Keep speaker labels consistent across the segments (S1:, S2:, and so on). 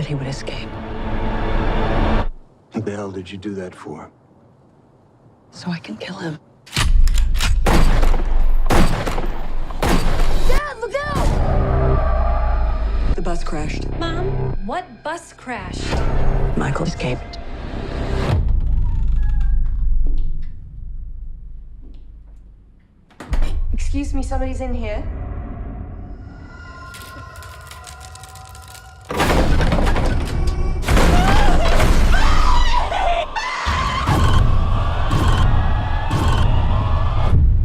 S1: he would escape.
S2: What the hell did you do that for?
S1: So I can kill him.
S3: Dad, look out!
S1: The bus crashed.
S3: Mom, what bus crashed?
S1: Michael escaped.
S3: Excuse me, somebody's in here.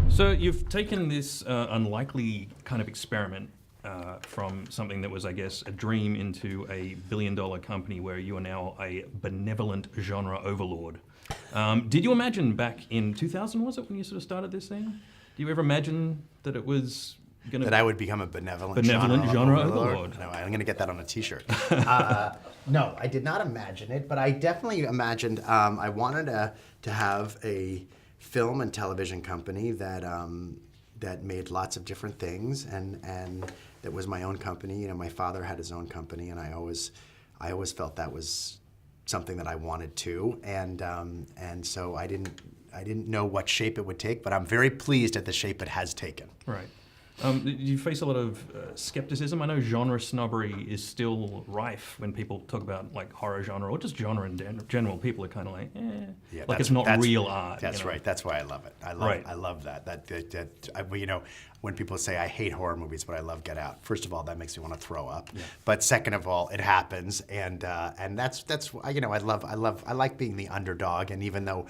S4: So you've taken this unlikely kind of experiment from something that was, I guess, a dream into a billion-dollar company where you are now a benevolent genre overlord. Did you imagine back in 2000, was it, when you sort of started this thing? Do you ever imagine that it was going to...
S5: That I would become a benevolent
S4: genre overlord?
S5: No, I'm going to get that on a t-shirt. No, I did not imagine it, but I definitely imagined I wanted to have a film and television company that that made lots of different things, and that was my own company. You know, my father had his own company, and I always felt that was something that I wanted to, and so I didn't know what shape it would take, but I'm very pleased at the shape it has taken.
S4: Right. Do you face a lot of skepticism? I know genre snobbery is still rife when people talk about like horror genre or just genre in general. People are kind of like,
S5: Yeah,
S4: like it's not real art.
S5: That's
S4: you know?
S5: right. That's why I love it. I love that. You know, when people say I hate horror movies, but I love Get Out. First of all, that makes me want to throw up. Yeah. But second of all, it happens, and that's you know, I like being the underdog. And even though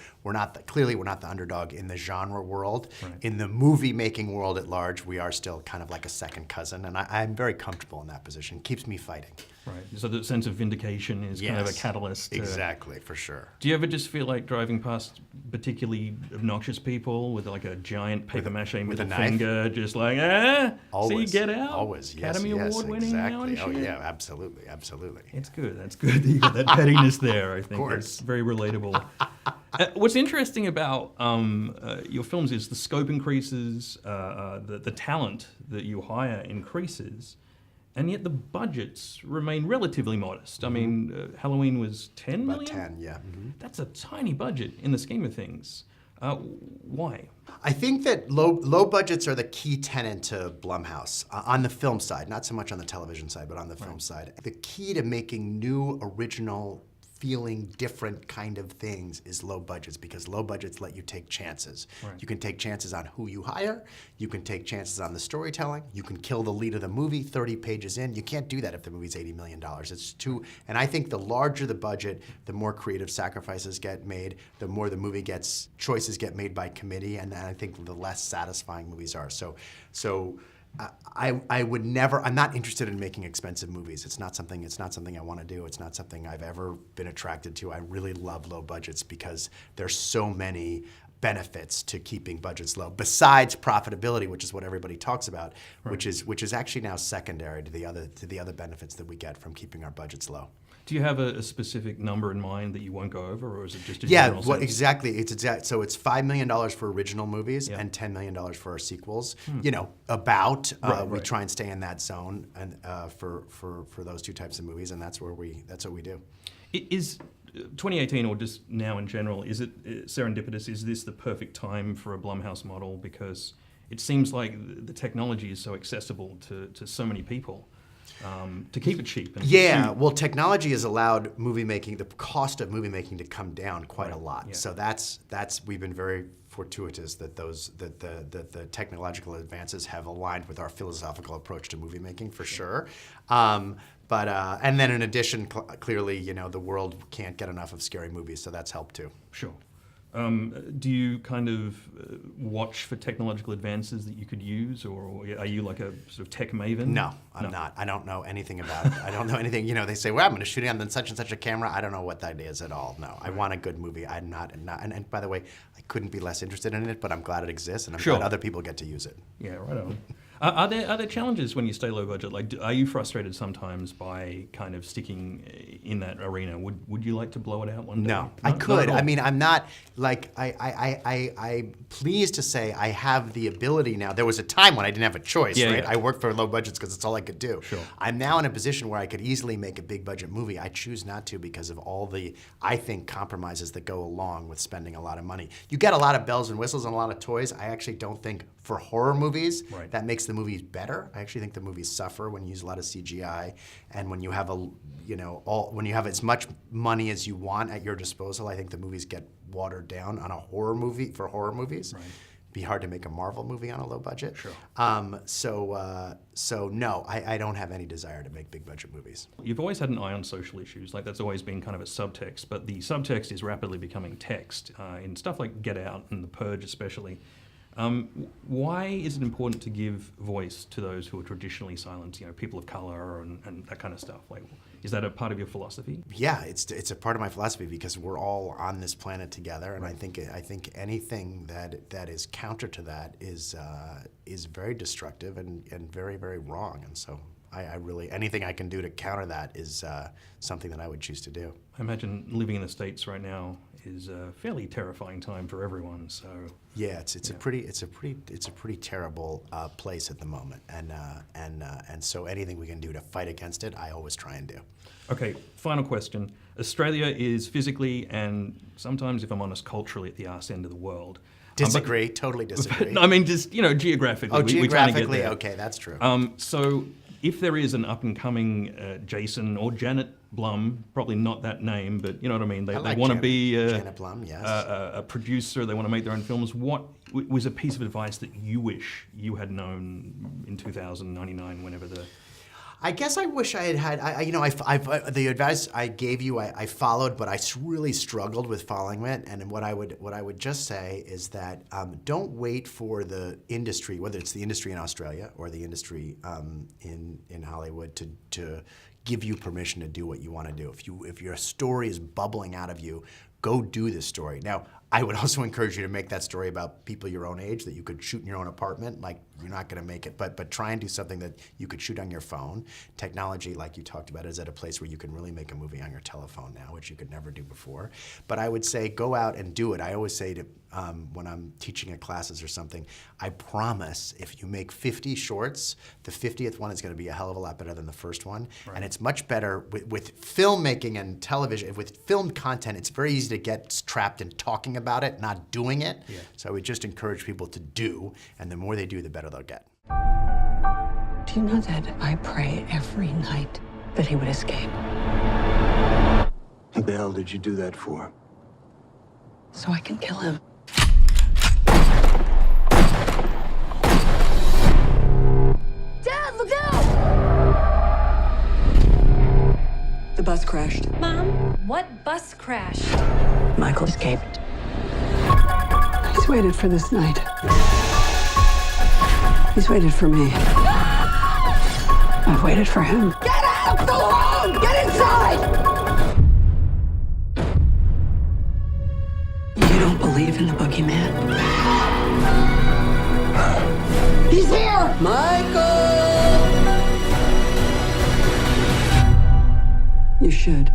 S5: clearly we're not the underdog in the genre world, right. In the movie making world at large, we are still kind of like a second cousin, and I'm very comfortable in that position. It keeps me fighting.
S4: Right. So the sense of vindication is kind of a catalyst.
S5: Exactly, for sure.
S4: Do you ever just feel like driving past particularly obnoxious people with like a giant paper mache middle finger, just like,
S5: always,
S4: see, Get Out?
S5: Always,
S4: Academy Award winning now and shit?
S5: Oh yeah, absolutely, absolutely.
S4: It's good. That's good that you got that pettiness there. I think
S5: of course.
S4: It's very relatable. What's interesting about your films is the scope increases, the talent that you hire increases, and yet the budgets remain relatively modest. Mm-hmm. I mean, Halloween was 10 million?
S5: About 10, yeah. Mm-hmm.
S4: That's a tiny budget in the scheme of things. Why?
S5: I think that low budgets are the key tenet to Blumhouse on the film side, not so much on the television side, but on the film side. The key to making new, original, feeling different kind of things is low budgets, because low budgets let you take chances. Right. You can take chances on who you hire, you can take chances on the storytelling, you can kill the lead of the movie 30 pages in. You can't do that if the movie's $80 million. It's too, and I think the larger the budget, the more creative sacrifices get made, the more the movie choices get made by committee, and I think the less satisfying movies are. So I would never. I'm not interested in making expensive movies. It's not something I want to do. It's not something I've ever been attracted to. I really love low budgets because there's so many benefits to keeping budgets low, besides profitability, which is what everybody talks about, right. which is actually now secondary to the other benefits that we get from keeping our budgets low.
S4: Do you have a specific number in mind that you won't go over, or is it just a general sense?
S5: Exactly. So it's $5 million for original movies and $10 million for our sequels. You know, we try and stay in that zone, and for those two types of movies, and that's what we do.
S4: Is 2018, or just now in general, is it serendipitous? Is this the perfect time for a Blumhouse model? Because it seems like the technology is so accessible to so many people. To keep it cheap. And
S5: well, technology has allowed the cost of movie making to come down quite a lot. Yeah. So that's we've been very fortuitous that the technological advances have aligned with our philosophical approach to movie making, for sure. But and then in addition, clearly, you know, the world can't get enough of scary movies, so that's helped too.
S4: Sure. Do you kind of watch for technological advances that you could use, or are you like a sort of tech maven?
S5: No, I'm not. I don't know anything about it. I don't know anything. You know, they say, well, I'm going to shoot it on such and such a camera. I don't know what that is at all. No, I want a good movie. I'm not. And by the way, I couldn't be less interested in it, but I'm glad it exists, and I'm glad other people get to use it.
S4: Yeah, right on. Are there challenges when you stay low budget? Like, are you frustrated sometimes by kind of sticking in that arena? Would you like to blow it out one day?
S5: No, I could. I mean, I'm not like I'm pleased to say I have the ability now. There was a time when I didn't have a choice,
S4: Yeah,
S5: right?
S4: yeah.
S5: I worked for low budgets because it's all I could do.
S4: Sure.
S5: I'm now in a position where I could easily make a big budget movie. I choose not to because of all the, I think, compromises that go along with spending a lot of money. You get a lot of bells and whistles and a lot of toys. I actually don't think for horror movies
S4: Right.
S5: that makes the movies better. I actually think the movies suffer when you use a lot of CGI and when you have when you have as much money as you want at your disposal. I think the movies get watered down on a horror movie for horror movies.
S4: Right.
S5: Be hard to make a Marvel movie on a low budget.
S4: Sure.
S5: So no, I don't have any desire to make big budget movies.
S4: You've always had an eye on social issues, like that's always been kind of a subtext, but the subtext is rapidly becoming text in stuff like Get Out and The Purge especially. Why is it important to give voice to those who are traditionally silenced, people of color and that kind of stuff? Like, is that a part of your philosophy?
S5: Yeah, it's a part of my philosophy because we're all on this planet together, and I think anything that is counter to that is very destructive and very, very wrong. And so I really, anything I can do to counter that is something that I would choose to do.
S4: I imagine living in the States right now is a fairly terrifying time for everyone. So
S5: yeah, it's a pretty terrible place at the moment, and so anything we can do to fight against it, I always try and do.
S4: Okay, final question. Australia is physically and sometimes, if I'm honest, culturally at the arse end of the world.
S5: Disagree, totally disagree.
S4: I mean, just geographically.
S5: Oh,
S4: we kinda
S5: geographically,
S4: get there.
S5: okay, that's true.
S4: So if there is an up-and-coming Jason or Janet Blum, probably not that name, but you know what I mean, they
S5: like
S4: want to be
S5: Janet Blum, yes.
S4: a producer, they want to make their own films. What was a piece of advice that you wish you had known in 2099, whenever the...
S5: I guess I wish I had the advice I gave you, I followed, but I really struggled with following it. And what I would just say is that don't wait for the industry, whether it's the industry in Australia or the industry in Hollywood, to give you permission to do what you want to do. If your story is bubbling out of you, go do this story. Now, I would also encourage you to make that story about people your own age that you could shoot in your own apartment. Like, you're not going to make it, but try and do something that you could shoot on your phone. Technology, like you talked about, is at a place where you can really make a movie on your telephone now, which you could never do before. But I would say go out and do it. I always say to when I'm teaching at classes or something, I promise if you make 50 shorts, the 50th one is going to be a hell of a lot better than the first one. Right. And it's much better with filmmaking and television. With filmed content, it's very easy to get trapped in talking about it, not doing it. Yeah. So I would just encourage people to do, and the more they do, the better they'll get.
S1: Do you know that I pray every night that he would escape?
S2: What the hell did you do that for?
S1: So I can kill him.
S3: Dad, look out!
S1: The bus crashed.
S3: Mom, what bus crashed?
S1: Michael escaped. He's waited for this night. He's waited for me. I've waited for him. Get out! Go home! Get inside! You don't believe in the boogeyman? He's here! Michael! You should.